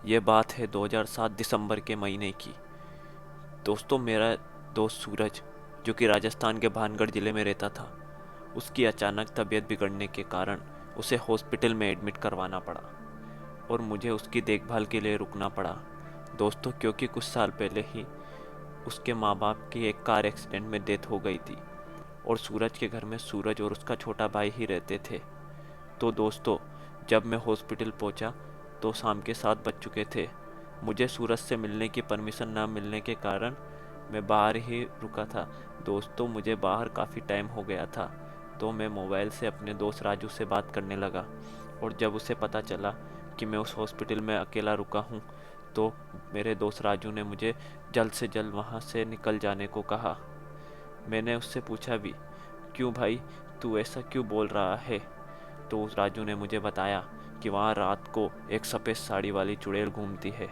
ये बात है 2007 दिसंबर के महीने की। दोस्तों, मेरा दोस्त सूरज, जो कि राजस्थान के भानगढ़ ज़िले में रहता था, उसकी अचानक तबीयत बिगड़ने के कारण उसे हॉस्पिटल में एडमिट करवाना पड़ा और मुझे उसकी देखभाल के लिए रुकना पड़ा। दोस्तों, क्योंकि कुछ साल पहले ही उसके माँ बाप की एक कार एक्सीडेंट में डेथ हो गई थी और सूरज के घर में सूरज और उसका छोटा भाई ही रहते थे। तो दोस्तों, जब मैं हॉस्पिटल पहुंचा तो शाम के 7 बज चुके थे। मुझे सूरज से मिलने की परमिशन ना मिलने के कारण मैं बाहर ही रुका था। दोस्तों, मुझे बाहर काफ़ी टाइम हो गया था, तो मैं मोबाइल से अपने दोस्त राजू से बात करने लगा और जब उसे पता चला कि मैं उस हॉस्पिटल में अकेला रुका हूँ, तो मेरे दोस्त राजू ने मुझे जल्द से जल्द वहाँ से निकल जाने को कहा। मैंने उससे पूछा भी, क्यों भाई, तू ऐसा क्यों बोल रहा है? तो उस राजू ने मुझे बताया कि वहाँ रात को एक सफ़ेद साड़ी वाली चुड़ैल घूमती है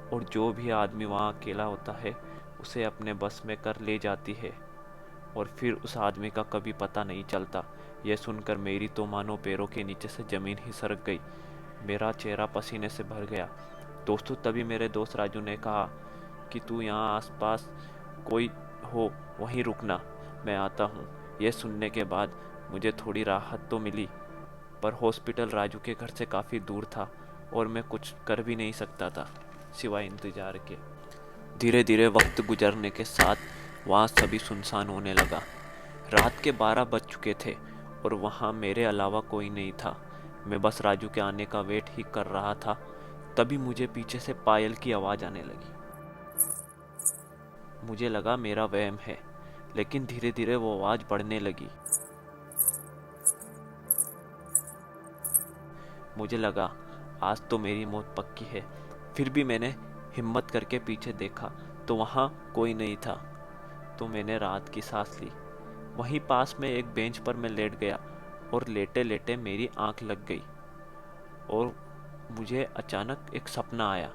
और जो भी आदमी वहाँ अकेला होता है उसे अपने बस में कर ले जाती है और फिर उस आदमी का कभी पता नहीं चलता। यह सुनकर मेरी तो मानो पैरों के नीचे से ज़मीन ही सरक गई। मेरा चेहरा पसीने से भर गया। दोस्तों, तभी मेरे दोस्त राजू ने कहा कि तू यहाँ आसपास कोई हो वहीं रुकना, मैं आता हूँ। यह सुनने के बाद मुझे थोड़ी राहत तो मिली, पर हॉस्पिटल राजू के घर से काफ़ी दूर था और मैं कुछ कर भी नहीं सकता था सिवाय इंतज़ार के। धीरे धीरे वक्त गुजरने के साथ वहाँ सभी सुनसान होने लगा। रात के 12 बज चुके थे और वहाँ मेरे अलावा कोई नहीं था। मैं बस राजू के आने का वेट ही कर रहा था। तभी मुझे पीछे से पायल की आवाज़ आने लगी। मुझे लगा मेरा वहम है, लेकिन धीरे धीरे वो आवाज़ बढ़ने लगी। मुझे लगा आज तो मेरी मौत पक्की है। फिर भी मैंने हिम्मत करके पीछे देखा तो वहाँ कोई नहीं था। तो मैंने राहत की सांस ली। वहीं पास में एक बेंच पर मैं लेट गया और लेटे लेटे मेरी आंख लग गई और मुझे अचानक एक सपना आया।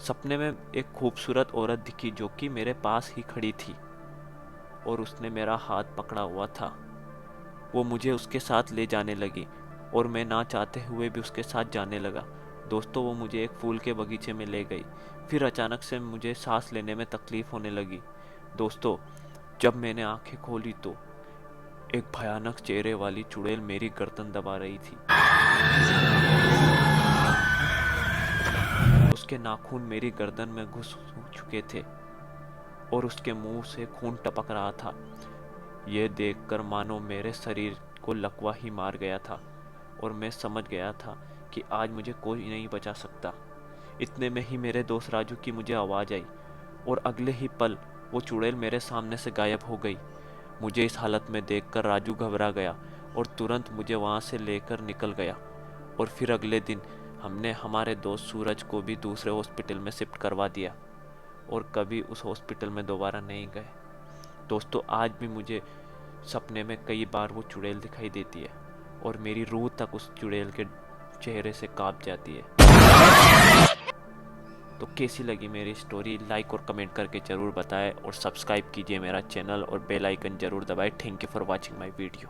सपने में एक खूबसूरत औरत दिखी जो कि मेरे पास ही खड़ी थी और उसने मेरा हाथ पकड़ा हुआ था। वो मुझे उसके साथ ले जाने लगी और मैं ना चाहते हुए भी उसके साथ जाने लगा। दोस्तों, वो मुझे एक फूल के बगीचे में ले गई। फिर अचानक से मुझे सांस लेने में तकलीफ होने लगी। दोस्तों, जब मैंने आंखें खोली तो एक भयानक चेहरे वाली चुड़ैल मेरी गर्दन दबा रही थी। उसके नाखून मेरी गर्दन में घुस चुके थे और उसके मुंह से खून टपक रहा था। यह देखकर मानो मेरे शरीर को लकवा ही मार गया था और मैं समझ गया था कि आज मुझे कोई नहीं बचा सकता। इतने में ही मेरे दोस्त राजू की मुझे आवाज़ आई और अगले ही पल वो चुड़ैल मेरे सामने से गायब हो गई। मुझे इस हालत में देखकर राजू घबरा गया और तुरंत मुझे वहाँ से लेकर निकल गया। और फिर अगले दिन हमने हमारे दोस्त सूरज को भी दूसरे हॉस्पिटल में शिफ्ट करवा दिया और कभी उस हॉस्पिटल में दोबारा नहीं गए। दोस्तों, आज भी मुझे सपने में कई बार वो चुड़ैल दिखाई देती है और मेरी रूह तक उस चुड़ैल के चेहरे से कांप जाती है। तो कैसी लगी मेरी स्टोरी? लाइक और कमेंट करके ज़रूर बताएं और सब्सक्राइब कीजिए मेरा चैनल और बेल आइकन ज़रूर दबाएं। Thank you for watching my video.